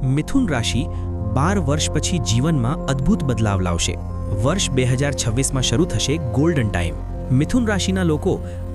મિથુન રાશિ 12 વર્ષ પછી જીવનમાં અદ્ભુત બદલાવ લાવશે। વર્ષ 2026માં શરૂ થશે ગોલ્ડન ટાઈમ। મિથુન રાશિના લોકો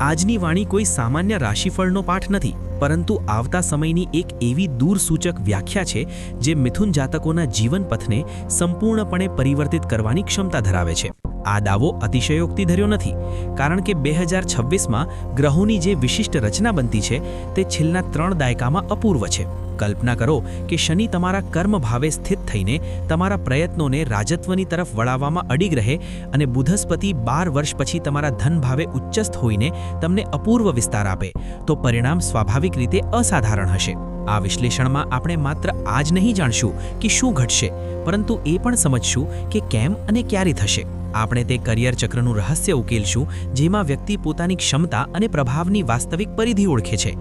આજની વાણી કોઈ સામાન્ય રાશિફળનો પાઠ નથી, પરંતુ આવતા સમયની એક એવી દૂરસૂચક વ્યાખ્યા છે જે મિથુન જાતકોના જીવન પથને સંપૂર્ણપણે પરિવર્તિત કરવાની ક્ષમતા ધરાવે છે। આ દાવો અતિશયોક્તિધર્યો નથી, કારણ કે 2026માં ગ્રહોની જે વિશિષ્ટ રચના બનતી છે તે છેલ્લા 3 દાયકામાં અપૂર્વ છે। કલ્પના કરો કે શનિ તમારા કર્મ ભાવે સ્થિત થઈને તમારા પ્રયત્નોને રાજત્વની તરફ વળાવવામાં અડીગ રહે અને બુધસ્પતિ 12 વર્ષ પછી તમારા ધન ભાવે ઉચ્ચસ્થ હોઈને તમને અપૂર્વ વિસ્તાર આપે, તો પરિણામ સ્વાભાવિક રીતે અસાધારણ હશે। આ વિશ્લેષણમાં આપણે માત્ર આજ નહીં જાણશું કે શું ઘટશે, પરંતુ એ પણ સમજશું કે કેમ અને ક્યારે થશે। આપણે તે કરિયર ચક્રનું રહસ્ય ઉકેલશું જેમાં વ્યક્તિ પોતાની ક્ષમતા અને પ્રભાવની વાસ્તવિક પરિધિ ઓળખે છે।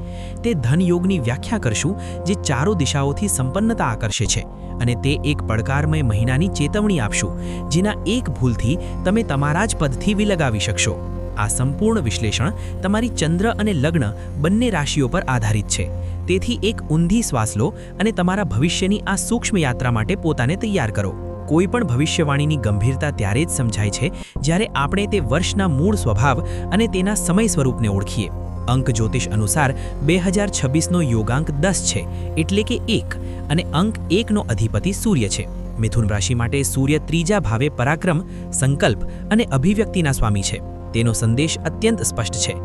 તે ધનયોગની વ્યાખ્યા કરશું જે ચારો દિશાઓથી સંપન્નતા આકર્ષે છે, અને તે એક પડકારમય મહિનાની ચેતવણી આપશું જેના એક ભૂલથી તમે તમારા જ પદથી વિલગાવી શકશો। આ સંપૂર્ણ વિશ્લેષણ તમારી ચંદ્ર અને લગ્ન બંને રાશિઓ પર આધારિત છે, તેથી એક ઊંધી શ્વાસ લો અને તમારા ભવિષ્યની આ સૂક્ષ્મ યાત્રા માટે પોતાને તૈયાર કરો। કોઈ પણ ભવિષ્યવાણીની ગંભીરતા ત્યારે જ સમજાય છે જ્યારે આપણે તે વર્ષના મૂળ સ્વભાવ અને તેના સમય સ્વરૂપને ઓળખીએ। અંક જ્યોતિષ અનુસાર 2026નો યોગાંક 10 છે, એટલે કે 1, અને અંક 1નો અધિપતિ સૂર્ય છે। મિથુન રાશિ માટે સૂર્ય ત્રીજા ભાવે પરાક્રમ, સંકલ્પ અને અભિવ્યક્તિના સ્વામી છે। તેનો સંદેશ અત્યંત સ્પષ્ટ છે।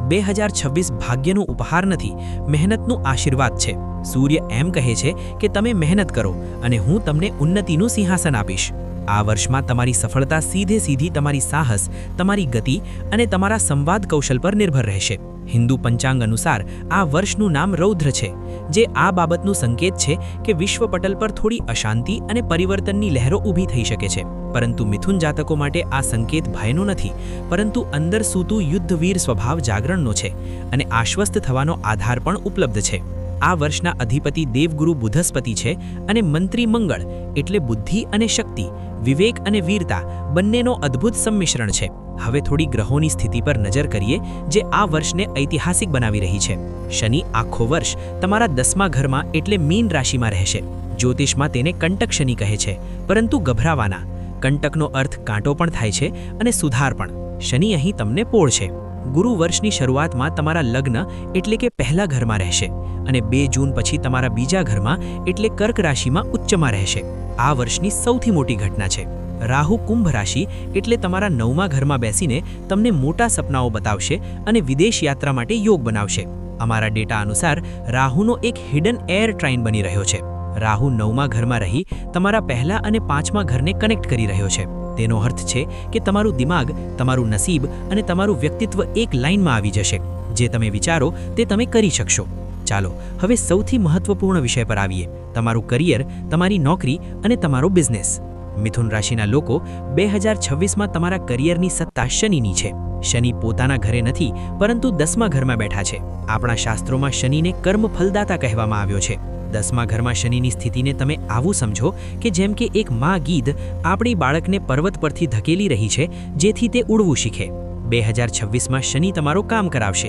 2026 ભાગ્યનું ઉપહાર નથી, મહેનતનું આશીર્વાદ છે। સૂર્ય એમ કહે છે કે તમે મહેનત કરો અને હું તમને ઉન્નતિનું સિંહાસન આપીશ। આ વર્ષમાં તમારી સફળતા સીધી તમારી સાહસ, તમારી ગતિ અને તમારા સંવાદ કૌશલ પર નિર્ભર રહેશે। હિન્દુ પંચાંગ અનુસાર આ વર્ષનું નામ રૌદ્ર છે, જે આ બાબતનું સંકેત છે કે વિશ્વ પટલ પર થોડી અશાંતિ અને પરિવર્તનની લહેરો ઊભી થઈ શકે છે। પરંતુ મિથુન જાતકો માટે આ સંકેત ભયનો નથી, પરંતુ અંદર સૂતું યુદ્ધવીર સ્વભાવ જાગરણનો છે, અને આશ્વસ્ત થવાનો આધાર પણ ઉપલબ્ધ છે। આ વર્ષના અધિપતિ દેવગુરુ બુધસ્પતિ છે અને મંત્રી મંગળ, એટલે બુદ્ધિ અને શક્તિ, વિવેક અને વીરતા બંનેનો અદ્ભુત સંમિશ્રણ છે। હવે થોડી ગ્રહોની સ્થિતિ પર નજર કરીએ જે આ વર્ષને ઐતિહાસિક બનાવી રહી છે। શનિ આખો વર્ષ તમારા 10મા ઘરમાં એટલે મીન રાશિમાં રહેશે। જ્યોતિષમાં તેને કંટક શનિ કહે છે, પરંતુ ગભરાવાના। કંટકનો અર્થ કાંટો પણ થાય છે અને સુધાર પણ। શનિ અહીં તમને પોળ છે। ગુરુ વર્ષની શરૂઆતમાં તમારા લગ્ન એટલે કે પહેલા ઘરમાં રહેશે અને 2 જૂન પછી તમારા બીજા ઘરમાં એટલે કર્ક રાશિમાં ઉચ્ચમાં રહેશે। આ વર્ષની સૌથી મોટી ઘટના છે। રાહુ કુંભ રાશિ એટલે તમારા 9મા ઘરમાં બેસીને તમને મોટા સપનાઓ બતાવશે અને વિદેશ યાત્રા માટે યોગ બનાવશે। અમારા ડેટા અનુસાર રાહુનો એક હિડન એર ટ્રાઇન બની રહ્યો છે। રાહુ 9મા ઘરમાં રહી તમારા પહેલા અને 5મા ઘરને કનેક્ટ કરી રહ્યો છે। તેનો અર્થ છે કે તમારું દિમાગ, તમારું નસીબ અને તમારું વ્યક્તિત્વ એક લાઇનમાં આવી જશે। જે તમે વિચારો તે તમે કરી શકશો। ચાલો હવે સૌથી મહત્વપૂર્ણ વિષય પર આવીએ, તમારું કરિયર, તમારી નોકરી અને તમારો બિઝનેસ। મિથુન રાશિના લોકો 2026માં તમારા કરિયરની સત્તા શનિની છે। શનિ પોતાના ઘરે નથી, પરંતુ 10મા ઘરમાં બેઠા છે। આપણા શાસ્ત્રોમાં શનિને કર્મ ફલદાતા કહેવામાં આવ્યો છે। 10મા ઘરમાં શનિની સ્થિતિને તમે આવું સમજો કે જેમ કે એક માં ગીધ આપણી બાળકને પર્વત પરથી ધકેલી રહી છે જેથી તે ઉડવું શીખે। 2026માં શનિ તમારો કામ કરાવશે,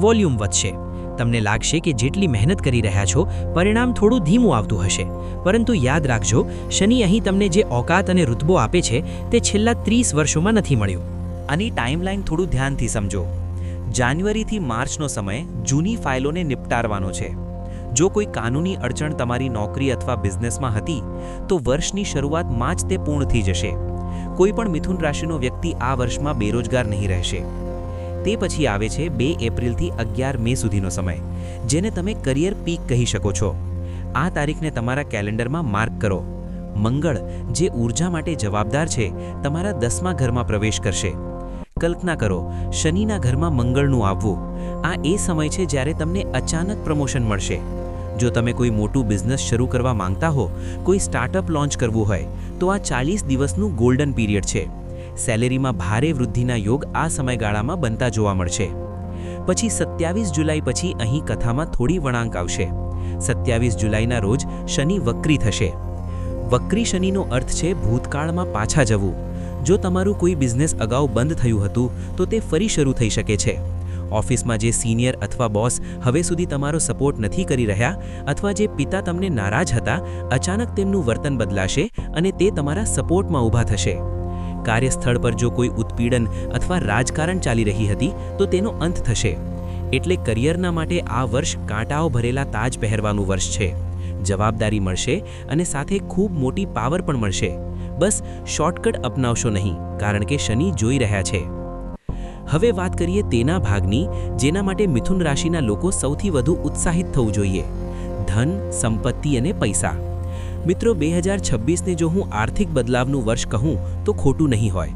વોલ્યુમ વધશે। તમને લાગશે કે જેટલી મહેનત કરી રહ્યા છો પરિણામ થોડું ધીમું આવતું હશે, પરંતુ યાદ રાખજો, શનિ અહીં તમને જે ઓકાત અને રુતબો આપે છે તે છેલ્લા 30 વર્ષોમાં નથી મળ્યું। આની ટાઈમલાઈન થોડું ધ્યાનથી સમજો। જાન્યુઆરીથી માર્ચનો સમય જૂની ફાઇલોને નિપટારવાનો છે। જો કોઈ કાનૂની અડચણ તમારી નોકરી અથવા બિઝનેસમાં હતી તો વર્ષની શરૂઆતમાં જ તે પૂર્ણ થઈ જશે। કોઈ પણ મિથુન રાશિનો વ્યક્તિ આ વર્ષમાં બેરોજગાર નહીં રહેશે। તે પછી આવે છે 2 એપ્રિલથી 11 મે સુધીનો સમય, જેને તમે કરિયર પીક કહી શકો છો। આ તારીખને તમારા કેલેન્ડરમાં માર્ક કરો। મંગળ, જે ઊર્જા માટે જવાબદાર છે, તમારા 10મા ઘરમાં પ્રવેશ કરશે। કલ્પના કરો, શનિના ઘરમાં મંગળનું આવવું, આ એ સમય છે જ્યારે તમને અચાનક પ્રમોશન મળશે। જો તમે કોઈ મોટું બિઝનેસ શરૂ કરવા માંગતા હો, કોઈ સ્ટાર્ટઅપ લોન્ચ કરવું હોય, તો આ 40 દિવસનું ગોલ્ડન પીરિયડ છે। સેલેરીમાં ભારે વૃદ્ધિના યોગ આ સમયગાળામાં બનતા જોવા મળશે। પછી 27 જુલાઈ પછી અહીં કથામાં થોડી વળાંક આવશે। 27 જુલાઈના રોજ શનિ વક્રી થશે। વક્રી શનિનો અર્થ છે ભૂતકાળમાં પાછા જવું। જો તમારું કોઈ બિઝનેસ અગાઉ બંધ થયું હતું તો તે ફરી શરૂ થઈ શકે છે। ઓફિસમાં જે સિનિયર અથવા બોસ હવે સુધી તમારો સપોર્ટ નથી કરી રહ્યા અથવા જે પિતા તમને નારાજ હતા, અચાનક તેમનું વર્તન બદલાશે અને તે તમારા સપોર્ટમાં ઊભા થશે. કાર્યસ્થળ પર જો કોઈ ઉત્પીડન અથવા રાજકારણ ચાલી રહી હતી તો તેનો અંત થશે. એટલે કરિયરના માટે આ વર્ષ કાંટાઓ ભરેલા તાજ પહેરવાનું વર્ષ છે. જવાબદારી મળશે અને સાથે ખૂબ મોટી પાવર પણ મળશે. બસ શોર્ટકટ અપનાવશો નહીં, કારણ કે શનિ જોઈ રહ્યા છે. હવે વાત કરીએ તેના ભાગની જેના માટે મિથુન રાશિના લોકો સૌથી વધુ ઉત્સાહિત થવું જોઈએ: ધન, સંપત્તિ અને પૈસા. મિત્રો, 2026ને જો હું આર્થિક બદલાવનું વર્ષ કહું તો ખોટું નહીં હોય.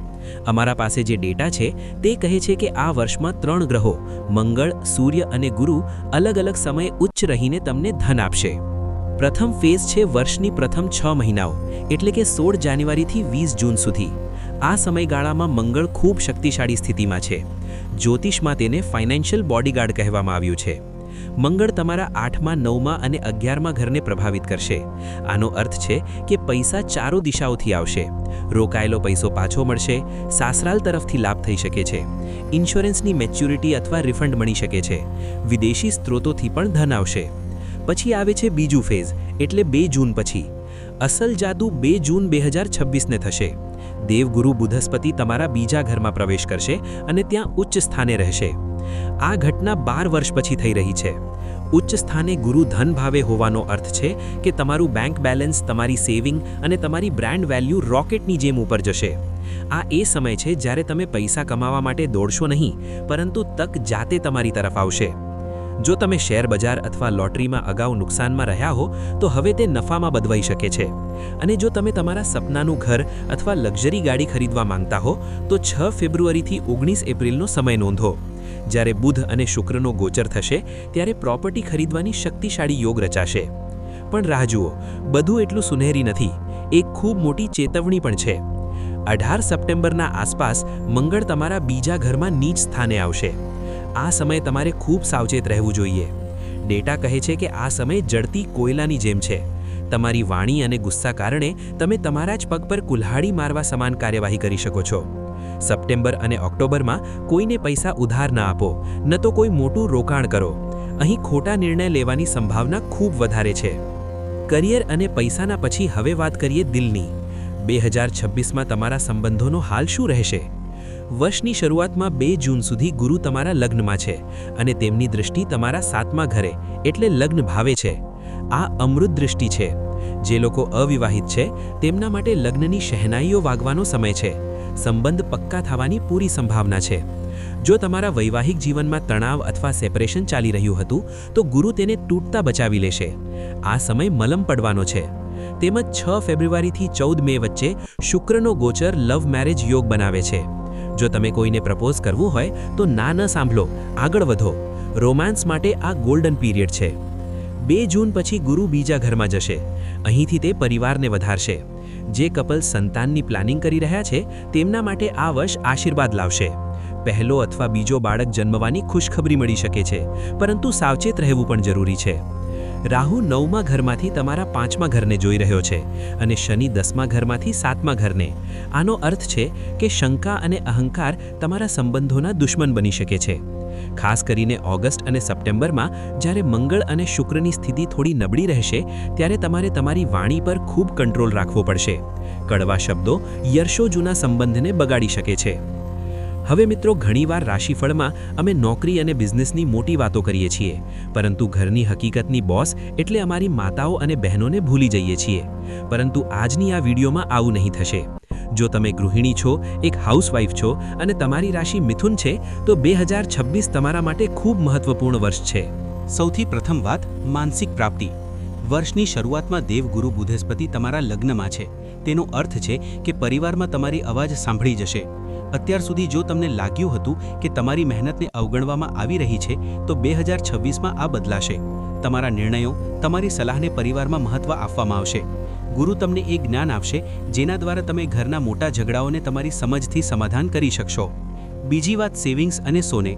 અમારા પાસે જે ડેટા છે તે કહે છે કે આ વર્ષમાં 3 ગ્રહો મંગળ, સૂર્ય અને ગુરુ અલગ અલગ સમયે ઉચ્ચ રહીને તમને ધન આપશે. પ્રથમ ફેઝ છે વર્ષની પ્રથમ 6 મહિનાઓ, એટલે કે 16 જાન્યુઆરીથી 20 જૂન સુધી. આ સમયગાળામાં મંગળ ખૂબ શક્તિશાળી સ્થિતિમાં છે. જ્યોતિષમાં તેને ફાઇનાન્શિયલ બોડીગાર્ડ કહેવામાં આવ્યું છે. મંગળ તમારા 8મા, 9મા અને 11મા ઘરને પ્રભાવિત કરશે. આનો અર્થ છે કે પૈસા ચારો દિશાઓથી આવશે. રોકાયેલો પૈસો પાછો મળશે, સાસરાલ તરફથી લાભ થઈ શકે છે, ઇન્સ્યોરન્સની મેચ્યોરિટી અથવા રિફંડ મળી શકે છે, વિદેશી સ્ત્રોતોથી પણ ધન આવશે. પછી આવે છે બીજું ફેઝ, એટલે 2 જૂન પછી. અસલ જાદુ 2 જૂન 2026ને થશે. દેવગુરુ બૃહસ્પતિ તમારા બીજા ઘરમાં પ્રવેશ કરશે અને ત્યાં ઉચ્ચ સ્થાને રહેશે. આ ઘટના 12 વર્ષ પછી થઈ રહી છે. ઉચ્ચ સ્થાને ગુરુ ધન ભાવે હોવાનો અર્થ છે કે તમારું બેંક બેલેન્સ, તમારી સેવિંગ અને તમારી બ્રાન્ડ વેલ્યુ રોકેટની જેમ ઉપર જશે. આ એ સમય છે જ્યારે તમે પૈસા કમાવા માટે દોડશો નહીં, પરંતુ તક જાતે તમારી તરફ આવશે. જો તમે શેર બજાર અથવા લોટરીમાં અગાઉ નુકસાનમાં રહ્યા હો તો હવે તે નફામાં બદલાઈ શકે છે. અને જો તમે તમારા સપનાનું ઘર અથવા લક્ઝરી ગાડી ખરીદવા માંગતા હો તો 6 ફેબ્રુઆરીથી 19 એપ્રિલનો સમય નોંધો. જ્યારે બુધ અને શુક્રનો ગોચર થશે ત્યારે પ્રોપર્ટી ખરીદવાની શક્તિશાળી યોગ રચાશે. પણ રાહ જુઓ, બધું એટલું સુનહેરી નથી. એક ખૂબ મોટી ચેતવણી પણ છે. 18 સપ્ટેમ્બરના આસપાસ મંગળ તમારા બીજા ઘરમાં નીચ સ્થાને આવશે. આ સમયે તમારે ખૂબ સાવચેત રહેવું જોઈએ. ડેટા કહે છે કે આ સમય જડતી કોયલાની જેમ છે. તમારી વાણી અને ગુસ્સા કારણે તમે તમારા જ પગ પર કુલ્હાડી મારવા સમાન કાર્યવાહી કરી શકો છો. સપ્ટેમ્બર અને ઓક્ટોબરમાં કોઈને પૈસા ઉધાર ન આપો, ન તો કોઈ મોટું રોકાણ કરો. અહીં ખોટા નિર્ણય લેવાની સંભાવના ખૂબ વધારે છે. કરિયર અને પૈસાના પછી હવે વાત કરીએ દિલની. 2026માં તમારા સંબંધોનો હાલ શું રહેશે? વર્ષની શરૂઆતમાં 2 જૂન સુધી ગુરુ તમારા લગ્નમાં છે અને તેમની દૃષ્ટિ તમારા 7મા ઘરે એટલે લગ્ન ભાવે છે. આ અમૃત દૃષ્ટિ છે. જે લોકો અવિવાહિત છે તેમના માટે લગ્નની શહેનાઈઓ વાગવાનો સમય છે. સંબંધ પક્કા થવાની પૂરી સંભાવના છે. જો તમારા વૈવાહિક જીવનમાં તણાવ અથવા સેપરેશન ચાલી રહ્યું હતું તો ગુરુ તેને તૂટતા બચાવી લેશે. આ સમય મલમ પડવાનો છે. તેમજ 6 ફેબ્રુઆરીથી 14 મે વચ્ચે શુક્રનો ગોચર લવ મેરેજ યોગ બનાવે છે. જો તમે કોઈને પ્રપોઝ કરવું હોય તો ના ન સાંભળો, આગળ વધો. રોમાન્સ માટે આ ગોલ્ડન પીરિયડ છે. 2 જૂન પછી ગુરુ બીજા ઘરમાં જશે. અહીંથી તે પરિવારને વધારશે. જે કપલ સંતાનની પ્લાનિંગ કરી રહ્યા છે તેમના માટે આ વર્ષ આશીર્વાદ લાવશે. પહેલો અથવા બીજો બાળક જન્મવાની ખુશખબરી મળી શકે છે, પરંતુ સાવચેત રહેવું પણ જરૂરી છે. રાહુ 9મા ઘરમાંથી તમારા 5મા ઘરને જોઈ રહ્યો છે અને શનિ 10મા ઘરમાંથી 7મા ઘરને. આનો અર્થ છે કે શંકા અને અહંકાર તમારા સંબંધોના દુશ્મન બની શકે છે. ખાસ કરીને ઓગસ્ટ અને સપ્ટેમ્બરમાં જ્યારે મંગળ અને શુક્રની સ્થિતિ થોડી નબળી રહેશે ત્યારે તમારે તમારી વાણી પર ખૂબ કંટ્રોલ રાખવો પડશે. કડવા શબ્દો વર્ષો જૂના સંબંધને બગાડી શકે છે. હવે મિત્રો, ઘણીવાર રાશિફળમાં અમે નોકરી અને બિઝનેસની મોટી વાતો કરીએ છીએ, પરંતુ ઘરની હકીકતની બોસ એટલે અમારી માતાઓ અને બહેનોને ભૂલી જઈએ છીએ. પરંતુ આજની આ વિડીયોમાં આવું નહીં થશે. જો તમે ગૃહિણી છો, એક હાઉસવાઇફ છો અને તમારી રાશિ મિથુન છે તો 2026 તમારા માટે ખૂબ મહત્વપૂર્ણ વર્ષ છે. સૌથી પ્રથમ વાત, માનસિક પ્રાપ્તિ. વર્ષની શરૂઆતમાં દેવગુરુ બૃહસ્પતિ તમારા લગ્નમાં છે. તેનો અર્થ છે કે પરિવારમાં તમારી અવાજ સાંભળી જશે. અત્યાર સુધી જો તમને લાગ્યું હતું કે તમારી મહેનતને અવગણવામાં આવી રહી છે તો 2026માં આ બદલાશે. તમારા નિર્ણયો, તમારી સલાહને પરિવારમાં મહત્વ આપવામાં આવશે. ગુરુ તમને એક જ્ઞાન આપશે જેના દ્વારા તમે ઘરના મોટા ઝઘડાઓને તમારી સમજથી સમાધાન કરી શકશો. બીજી વાત, સેવિંગ્સ અને સોને.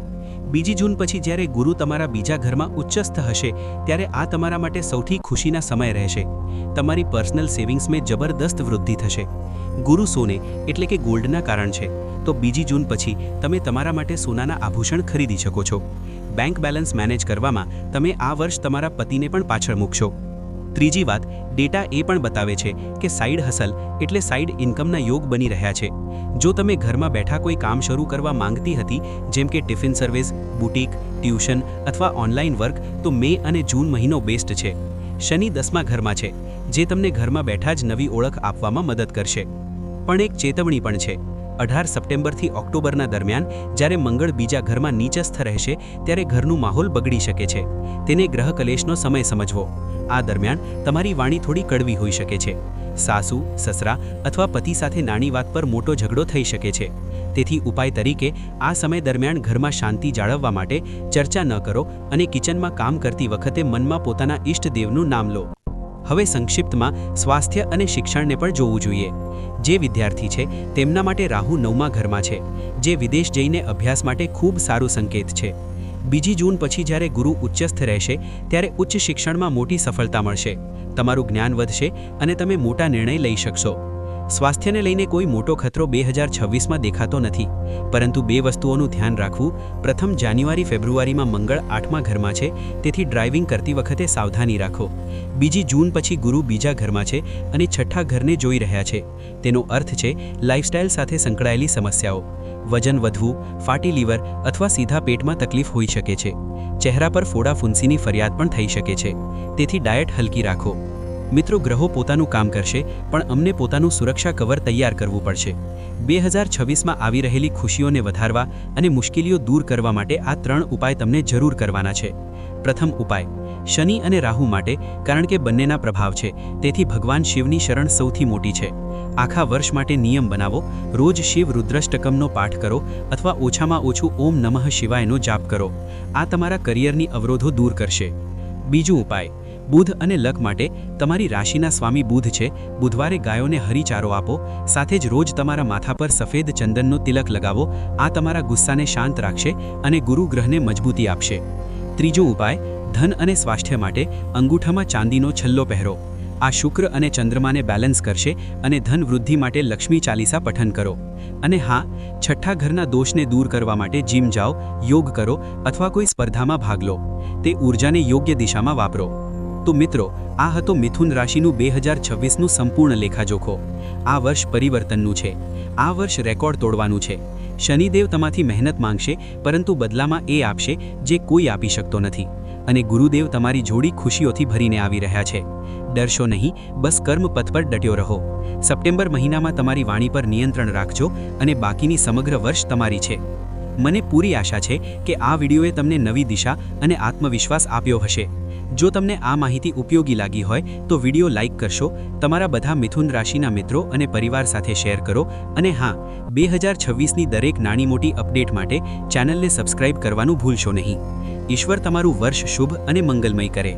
2 જૂન પછી જ્યારે ગુરુ તમારા બીજા ઘરમાં ઉચ્ચસ્થ હશે ત્યારે આ તમારા માટે સૌથી ખુશીના સમય રહેશે. તમારી પર્સનલ સેવિંગ્સમાં જબરદસ્ત વૃદ્ધિ થશે. ગુરુ સોને એટલે કે ગોલ્ડના કારણ છે, તો 2 જૂન પછી તમે તમારા માટે સોનાના આભૂષણ ખરીદી શકો છો. બેંક બેલેન્સ મેનેજ કરવામાં તમે આ વર્ષ તમારા પતિને પણ પાછળ મૂકશો. ત્રીજી વાત, ડેટા એ પણ બતાવે છે કે સાઇડ હસલ એટલે સાઇડ ઇન્કમના યોગ બની રહ્યા છે. જો તમે ઘરમાં બેઠા કોઈ કામ શરૂ કરવા માંગતી હતી, જેમ કે ટિફિન સર્વિસ, બુટીક, ટ્યુશન અથવા ઓનલાઈન વર્ક, તો મે અને જૂન મહિનો બેસ્ટ છે. શનિ 10મા ઘરમાં છે, જે તમને ઘરમાં બેઠા જ નવી ઓળખ આપવામાં મદદ કરશે. પણ એક ચેતવણી પણ છે. 18 સપ્ટેમ્બરથી ઓક્ટોબરના દરમિયાન જ્યારે મંગળ બીજા ઘરમાં નીચસ્થ રહેશે ત્યારે ઘરનું માહોલ બગડી શકે છે. તેને ગ્રહ કલેશનો સમય સમજવો. આ દરમિયાન તમારી વાણી થોડી કડવી હોઈ શકે છે. સાસુ, સસરા અથવા પતિ સાથે નાની વાત પર મોટો ઝઘડો થઈ શકે છે. તેથી ઉપાય તરીકે આ સમય દરમિયાન ઘરમાં શાંતિ જાળવવા માટે ચર્ચા ન કરો અને કિચનમાં કામ કરતી વખતે મનમાં પોતાના ઈષ્ટદેવનું નામ લો. હવે સંક્ષિપ્તમાં સ્વાસ્થ્ય અને શિક્ષણને પણ જોવું જોઈએ. જે વિદ્યાર્થી છે તેમના માટે રાહુ 9મા ઘરમાં છે, જે વિદેશ જઈને અભ્યાસ માટે ખૂબ સારું સંકેત છે. 2 જૂન પછી જ્યારે ગુરુ ઉચ્ચસ્થ રહેશે ત્યારે ઉચ્ચ શિક્ષણમાં મોટી સફળતા મળશે. તમારું જ્ઞાન વધશે અને તમે મોટા નિર્ણય લઈ શકશો. સ્વાસ્થ્યને લઈને કોઈ મોટો ખતરો 2026માં દેખાતો નથી, પરંતુ 2 વસ્તુઓનું ધ્યાન રાખવું. પ્રથમ, જાન્યુઆરી-ફેબ્રુઆરીમાં મંગળ 8મા ઘરમાં છે, તેથી ડ્રાઇવિંગ કરતી વખતે સાવધાની રાખો. 2 જૂન પછી ગુરુ બીજા ઘરમાં છે અને 6ઠા ઘરને જોઈ રહ્યા છે. તેનો અર્થ છે લાઇફસ્ટાઇલ સાથે સંકળાયેલી સમસ્યાઓ. વજન વધવું, ફાટી લીવર અથવા સીધા પેટમાં તકલીફ હોઈ શકે છે. ચહેરા પર ફોડા ફૂંસીની ફરિયાદ પણ થઈ શકે છે, તેથી ડાયટ હલકી રાખો. મિત્રો, ગ્રહો પોતાનું કામ કરશે, પણ અમને પોતાનું સુરક્ષા કવર તૈયાર કરવું પડશે. 2026માં આવી રહેલી ખુશીઓને વધારવા અને મુશ્કેલીઓ દૂર કરવા માટે આ 3 ઉપાય તમને જરૂર કરવાના છે. પ્રથમ ઉપાય, શનિ અને રાહુ માટે, કારણ કે બંનેના પ્રભાવ છે, તેથી ભગવાન શિવની શરણ સૌથી મોટી છે. આખા વર્ષ માટે નિયમ બનાવો. રોજ શિવ રુદ્રાષ્ટકમનો પાઠ કરો અથવા ઓછામાં ઓછું ઓમ નમઃ શિવાયનો જાપ કરો. આ તમારા કરિયરની અવરોધો દૂર કરશે. બીજું ઉપાય, બુધ અને લક માટે, તમારી રાશિના સ્વામી બુધ છે. બુધવારે ગાયોને હરિચારો આપો. સાથે જ રોજ તમારા માથા પર સફેદ ચંદનનો તિલક લગાવો. આ તમારા ગુસ્સાને શાંત રાખશે અને ગુરુ ગ્રહને મજબૂતી આપશે. ત્રીજો ઉપાય, ધન અને સ્વાસ્થ્ય માટે, અંગૂઠામાં ચાંદીનો છલ્લો પહેરો. આ શુક્ર અને ચંદ્રમાને બેલેન્સ કરશે અને ધન વૃદ્ધિ માટે લક્ષ્મી ચાલીસા પઠન કરો. અને હા, 6ઠ્ઠા ઘરના દોષને દૂર કરવા માટે જીમ જાઓ, યોગ કરો અથવા કોઈ સ્પર્ધામાં ભાગ લો. તે ઊર્જાને યોગ્ય દિશામાં વાપરો. તો મિત્રો, આ હતો મિથુન રાશિનું 2026નું સંપૂર્ણ લેખાજોખો. આ વર્ષ પરિવર્તનનું છે. આ વર્ષ રેકોર્ડ તોડવાનું છે. શનિદેવ તમારી મહેનત માંગશે, પરંતુ બદલામાં એ આપશે જે કોઈ આપી શકતો નથી. અને ગુરુદેવ તમારી જોડી ખુશીઓથી ભરીને આવી રહ્યા છે. ડરશો નહીં, બસ કર્મપથ પર ડટ્યો રહો. સપ્ટેમ્બર મહિનામાં તમારી વાણી પર નિયંત્રણ રાખજો અને બાકીની સમગ્ર વર્ષ તમારી છે. મને પૂરી આશા છે કે આ વિડીયોએ તમને નવી દિશા અને આત્મવિશ્વાસ આપ્યો હશે. જો તમને આ માહિતી ઉપયોગી લાગી હોય તો વિડીયો લાઇક કરશો, તમારા બધા મિથુન રાશિના મિત્રો અને પરિવાર સાથે શેર કરો. અને હા, 2026ની દરેક નાની મોટી અપડેટ માટે ચેનલને સબસ્ક્રાઇબ કરવાનું ભૂલશો નહીં. ઈશ્વર તમારું વર્ષ શુભ અને મંગલમય કરે.